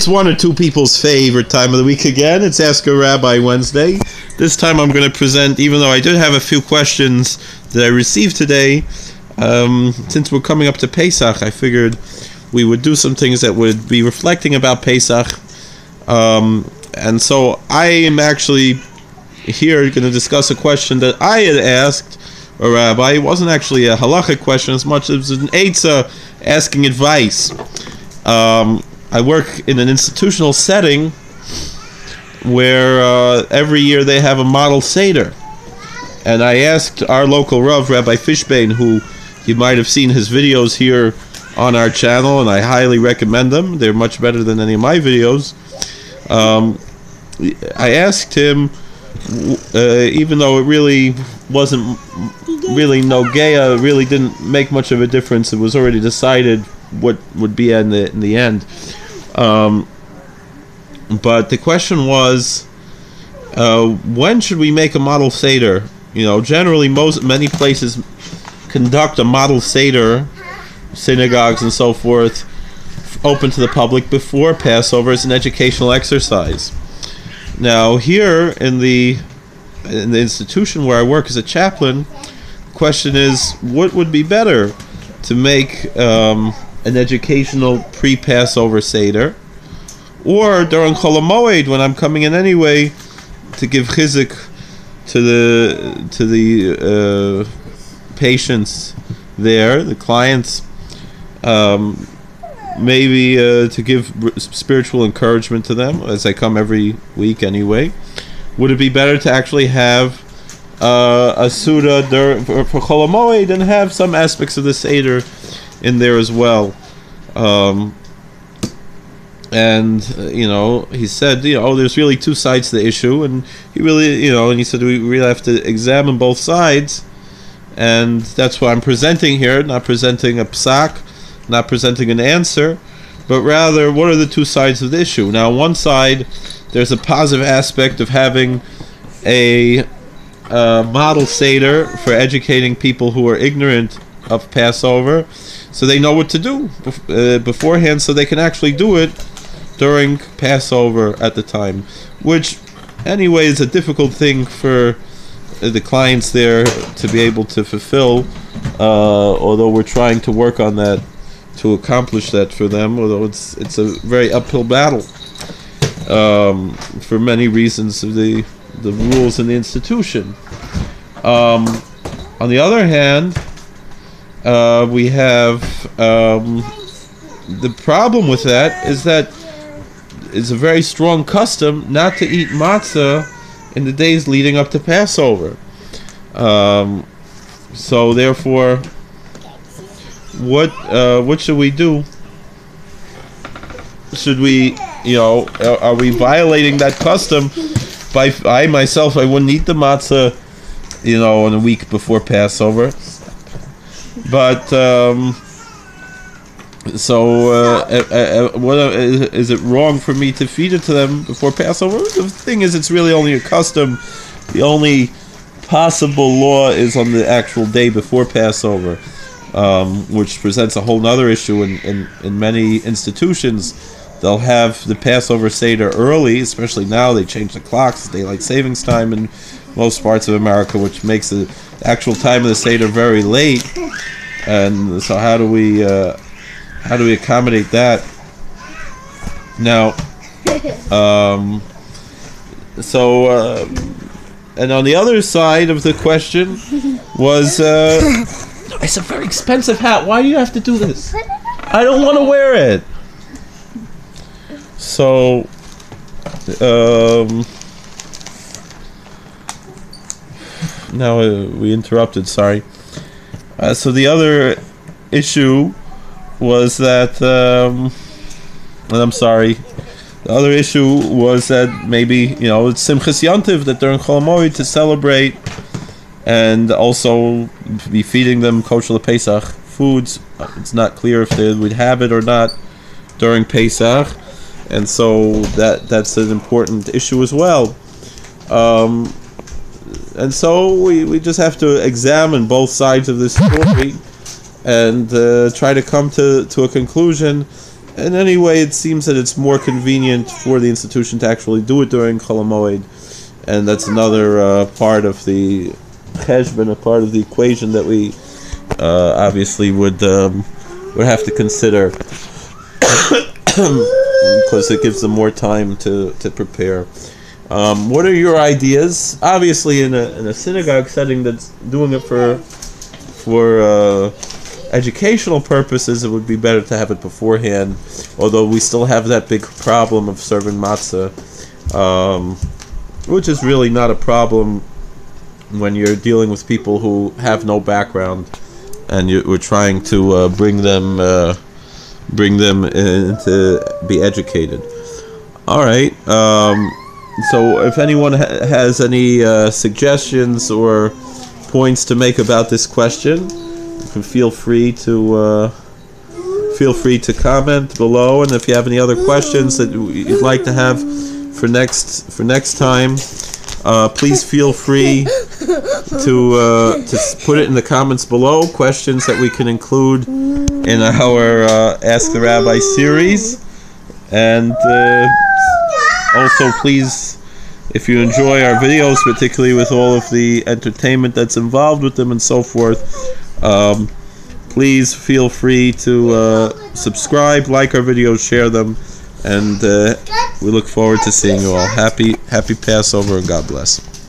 it's one or two people's favorite time of the week again. It's Ask a Rabbi Wednesday. This time I'm going to present, even though I did have a few questions that I received today, since we're coming up to Pesach, I figured we would do some things that would be reflecting about Pesach. And so I am actually here going to discuss a question that I had asked a rabbi. It wasn't actually a halachic question as much as an eitzah asking advice. I work in an institutional setting where every year they have a model Seder. And I asked our local Rav, Rabbi Fishbane, who you might have seen his videos here on our channel, and I highly recommend them. They're much better than any of my videos. I asked him, even though it really wasn't really Nogea, really didn't make much of a difference. It was already decided what would be in the end. But the question was, when should we make a model Seder? You know, generally many places conduct a model Seder, synagogues and so forth, open to the public before Passover as an educational exercise. Now here in the institution where I work as a chaplain, the question is, what would be better, to make an educational pre-Passover Seder, or during Chol HaMoed when I'm coming in anyway to give chizuk to the patients there, the clients, maybe to give spiritual encouragement to them as I come every week anyway. Would it be better to actually have a Suda for Chol HaMoed and have some aspects of the Seder in there as well? And he said, there's really two sides to the issue, and he really, and he said we really have to examine both sides, and that's why I'm presenting here, not presenting a psak, not presenting an answer, but rather what are the two sides of the issue. Now, on one side, there's a positive aspect of having a model Seder for educating people who are ignorant of Passover, so they know what to do beforehand, so they can actually do it during Passover at the time, which anyway is a difficult thing for the clients there to be able to fulfill, although we're trying to work on that to accomplish that for them, although it's a very uphill battle for many reasons of the rules in the institution. On the other hand, we have the problem with that is that it's a very strong custom not to eat matzah in the days leading up to Passover. So therefore, what should we do? Should we, are we violating that custom by I wouldn't eat the matzah, in a week before Passover, but what is it wrong for me to feed it to them before Passover? The thing is, it's really only a custom. The only possible law is on the actual day before Passover, which presents a whole other issue. In many institutions, they'll have the Passover Seder early, especially now they change the clocks, it's daylight savings time in most parts of America, which makes the actual time of the Seder very late. And so how do we accommodate that? Now, and on the other side of the question was, it's a very expensive hat. Why do you have to do this? I don't want to wear it. So, now we interrupted, sorry. So the other issue was that, and I'm sorry, the other issue was that maybe, it's Simchas Yontiv, that during Chol HaMoed to celebrate and also be feeding them kosher Pesach foods. It's not clear if they would have it or not during Pesach, and so that's an important issue as well. And so we just have to examine both sides of this story and try to come to a conclusion in any way, it seems that it's more convenient for the institution to actually do it during Chol HaMoed, and that's another part of the cheshbon, a part of the equation that we obviously would have to consider, because it gives them more time to prepare. What are your ideas? Obviously, in a synagogue setting that's doing it for educational purposes, it would be better to have it beforehand. Although we still have that big problem of serving matzah, which is really not a problem when you're dealing with people who have no background, and we're trying to bring them in to be educated. All right. So if anyone has any suggestions or points to make about this question, you can feel free to comment below. And if you have any other questions that you'd like to have for next time, please feel free to put it in the comments below. Questions that we can include in our Ask the Rabbi series. And also, please, if you enjoy our videos, particularly with all of the entertainment that's involved with them and so forth, please feel free to subscribe, like our videos, share them, and we look forward to seeing you all. Happy Passover, and God bless.